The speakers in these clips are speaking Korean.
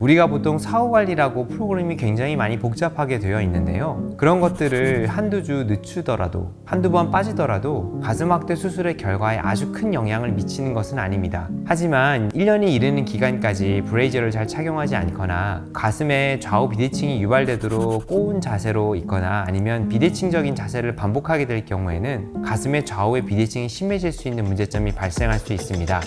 우리가 보통 사후 관리라고 프로그램이 굉장히 많이 복잡하게 되어 있는데요. 그런 것들을 한두 주 늦추더라도, 한두 번 빠지더라도 가슴 확대 수술의 결과에 아주 큰 영향을 미치는 것은 아닙니다. 하지만 1년이 이르는 기간까지 브레이저를 잘 착용하지 않거나 가슴에 좌우 비대칭이 유발되도록 꼬운 자세로 있거나 아니면 비대칭적인 자세를 반복하게 될 경우에는 가슴의 좌우의 비대칭이 심해질 수 있는 문제점이 발생할 수 있습니다.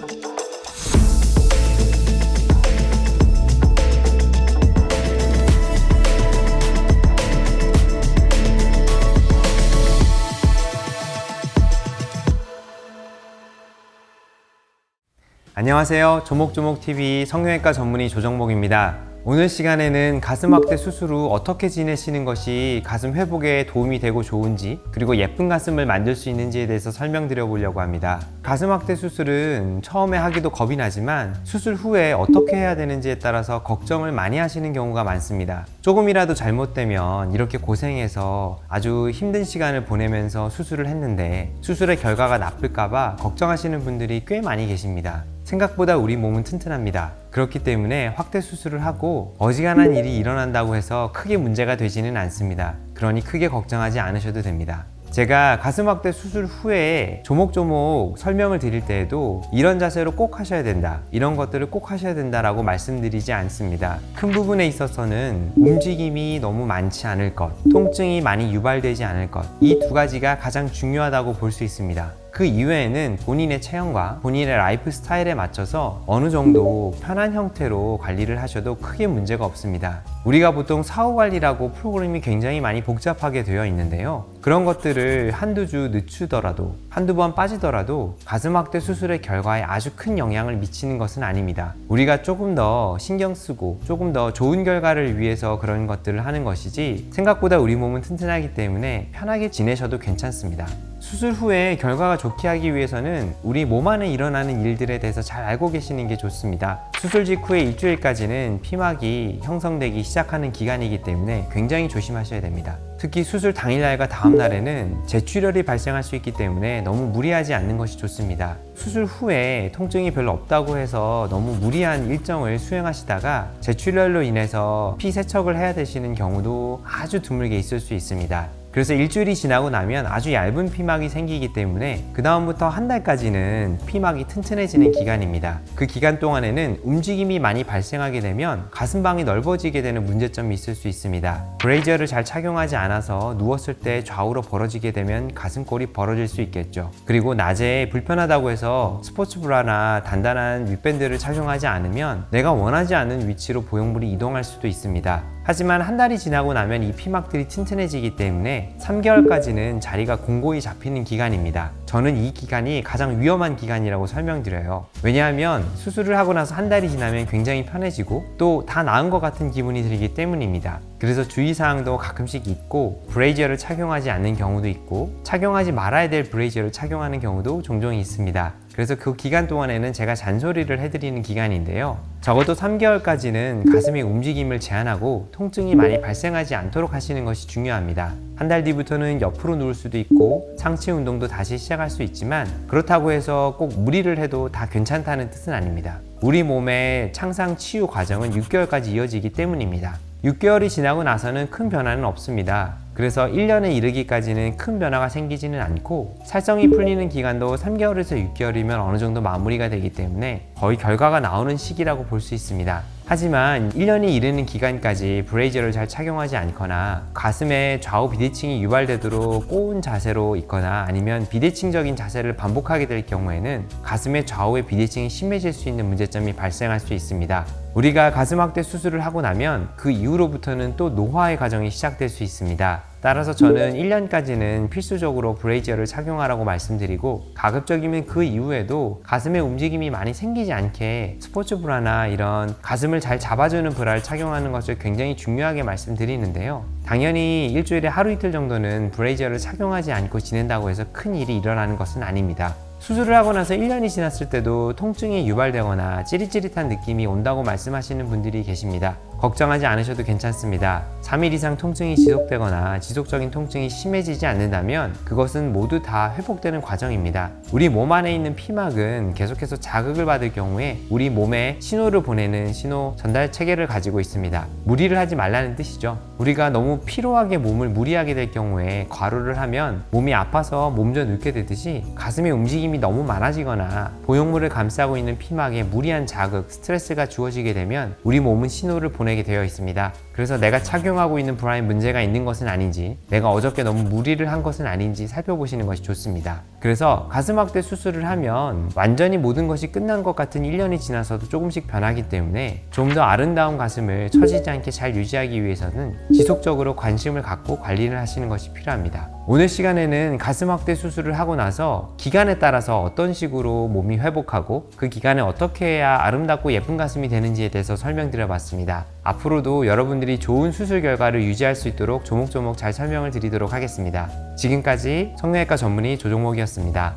안녕하세요. 조목조목TV 성형외과 전문의 조정목입니다. 오늘 시간에는 가슴 확대 수술 후 어떻게 지내시는 것이 가슴 회복에 도움이 되고 좋은지, 그리고 예쁜 가슴을 만들 수 있는지에 대해서 설명드려 보려고 합니다. 가슴 확대 수술은 처음에 하기도 겁이 나지만 수술 후에 어떻게 해야 되는지에 따라서 걱정을 많이 하시는 경우가 많습니다. 조금이라도 잘못되면 이렇게 고생해서 아주 힘든 시간을 보내면서 수술을 했는데 수술의 결과가 나쁠까봐 걱정하시는 분들이 꽤 많이 계십니다. 생각보다 우리 몸은 튼튼합니다. 그렇기 때문에 확대 수술을 하고 어지간한 일이 일어난다고 해서 크게 문제가 되지는 않습니다. 그러니 크게 걱정하지 않으셔도 됩니다. 제가 가슴 확대 수술 후에 조목조목 설명을 드릴 때에도 이런 자세로 꼭 하셔야 된다, 이런 것들을 꼭 하셔야 된다라고 말씀드리지 않습니다. 큰 부분에 있어서는 움직임이 너무 많지 않을 것, 통증이 많이 유발되지 않을 것, 이 두 가지가 가장 중요하다고 볼 수 있습니다. 그 이외에는 본인의 체형과 본인의 라이프 스타일에 맞춰서 어느 정도 편한 형태로 관리를 하셔도 크게 문제가 없습니다. 우리가 보통 사후 관리라고 프로그램이 굉장히 많이 복잡하게 되어 있는데요. 그런 것들을 한두 주 늦추더라도, 한두 번 빠지더라도 가슴 확대 수술의 결과에 아주 큰 영향을 미치는 것은 아닙니다. 우리가 조금 더 신경 쓰고 조금 더 좋은 결과를 위해서 그런 것들을 하는 것이지, 생각보다 우리 몸은 튼튼하기 때문에 편하게 지내셔도 괜찮습니다. 수술 후에 결과가 좋게 하기 위해서는 우리 몸 안에 일어나는 일들에 대해서 잘 알고 계시는 게 좋습니다. 수술 직후에 일주일까지는 피막이 형성되기 시작하는 기간이기 때문에 굉장히 조심하셔야 됩니다. 특히 수술 당일날과 다음날에는 재출혈이 발생할 수 있기 때문에 너무 무리하지 않는 것이 좋습니다. 수술 후에 통증이 별로 없다고 해서 너무 무리한 일정을 수행하시다가 재출혈로 인해서 피 세척을 해야 되시는 경우도 아주 드물게 있을 수 있습니다. 그래서 일주일이 지나고 나면 아주 얇은 피막이 생기기 때문에 그 다음부터 한 달까지는 피막이 튼튼해지는 기간입니다. 그 기간 동안에는 움직임이 많이 발생하게 되면 가슴방이 넓어지게 되는 문제점이 있을 수 있습니다. 브레이저를 잘 착용하지 않아서 누웠을 때 좌우로 벌어지게 되면 가슴골이 벌어질 수 있겠죠. 그리고 낮에 불편하다고 해서 스포츠 브라나 단단한 윗밴드를 착용하지 않으면 내가 원하지 않는 위치로 보형물이 이동할 수도 있습니다. 하지만 한 달이 지나고 나면 이 피막들이 튼튼해지기 때문에 3개월까지는 자리가 공고히 잡히는 기간입니다. 저는 이 기간이 가장 위험한 기간이라고 설명드려요. 왜냐하면 수술을 하고 나서 한 달이 지나면 굉장히 편해지고 또 다 나은 것 같은 기분이 들기 때문입니다. 그래서 주의사항도 가끔씩 있고, 브레이저를 착용하지 않는 경우도 있고, 착용하지 말아야 될 브레이저를 착용하는 경우도 종종 있습니다. 그래서 그 기간 동안에는 제가 잔소리를 해드리는 기간인데요. 적어도 3개월까지는 가슴의 움직임을 제한하고 통증이 많이 발생하지 않도록 하시는 것이 중요합니다. 한 달 뒤부터는 옆으로 누울 수도 있고 상체 운동도 다시 시작할 수 있지만, 그렇다고 해서 꼭 무리를 해도 다 괜찮다는 뜻은 아닙니다. 우리 몸의 창상 치유 과정은 6개월까지 이어지기 때문입니다. 6개월이 지나고 나서는 큰 변화는 없습니다. 그래서 1년에 이르기까지는 큰 변화가 생기지는 않고, 살성이 풀리는 기간도 3개월에서 6개월이면 어느 정도 마무리가 되기 때문에 거의 결과가 나오는 시기라고 볼 수 있습니다. 하지만 1년이 이르는 기간까지 브레이저를 잘 착용하지 않거나 가슴에 좌우 비대칭이 유발되도록 꼬운 자세로 있거나 아니면 비대칭적인 자세를 반복하게 될 경우에는 가슴의 좌우의 비대칭이 심해질 수 있는 문제점이 발생할 수 있습니다. 우리가 가슴 확대 수술을 하고 나면 그 이후로부터는 또 노화의 과정이 시작될 수 있습니다. 따라서 저는 1년까지는 필수적으로 브레이저를 착용하라고 말씀드리고, 가급적이면 그 이후에도 가슴에 움직임이 많이 생기지 않게 스포츠 브라나 이런 가슴을 잘 잡아주는 브라를 착용하는 것을 굉장히 중요하게 말씀드리는데요. 당연히 일주일에 하루 이틀 정도는 브레이저를 착용하지 않고 지낸다고 해서 큰 일이 일어나는 것은 아닙니다. 수술을 하고 나서 1년이 지났을 때도 통증이 유발되거나 찌릿찌릿한 느낌이 온다고 말씀하시는 분들이 계십니다. 걱정하지 않으셔도 괜찮습니다. 3일 이상 통증이 지속되거나 지속적인 통증이 심해지지 않는다면 그것은 모두 다 회복되는 과정입니다. 우리 몸 안에 있는 피막은 계속해서 자극을 받을 경우에 우리 몸에 신호를 보내는 신호 전달 체계를 가지고 있습니다. 무리를 하지 말라는 뜻이죠. 우리가 너무 피로하게 몸을 무리하게 될 경우에 과로를 하면 몸이 아파서 몸져 눕게 되듯이 가슴의 움직임이 너무 많아지거나 보형물을 감싸고 있는 피막에 무리한 자극, 스트레스가 주어지게 되면 우리 몸은 신호를 보내게 되어 있습니다. 그래서 내가 착용하고 있는 브라에 문제가 있는 것은 아닌지, 내가 어저께 너무 무리를 한 것은 아닌지 살펴보시는 것이 좋습니다. 그래서 가슴 확대 수술을 하면 완전히 모든 것이 끝난 것 같은 1년이 지나서도 조금씩 변하기 때문에 좀 더 아름다운 가슴을 처지지 않게 잘 유지하기 위해서는 지속적으로 관심을 갖고 관리를 하시는 것이 필요합니다. 오늘 시간에는 가슴 확대 수술을 하고 나서 기간에 따라서 어떤 식으로 몸이 회복하고 그 기간에 어떻게 해야 아름답고 예쁜 가슴이 되는지에 대해서 설명드려 봤습니다. 앞으로도 여러분들이 좋은 수술 결과를 유지할 수 있도록 조목조목 잘 설명을 드리도록 하겠습니다. 지금까지 성형외과 전문의 조종목이었습니다.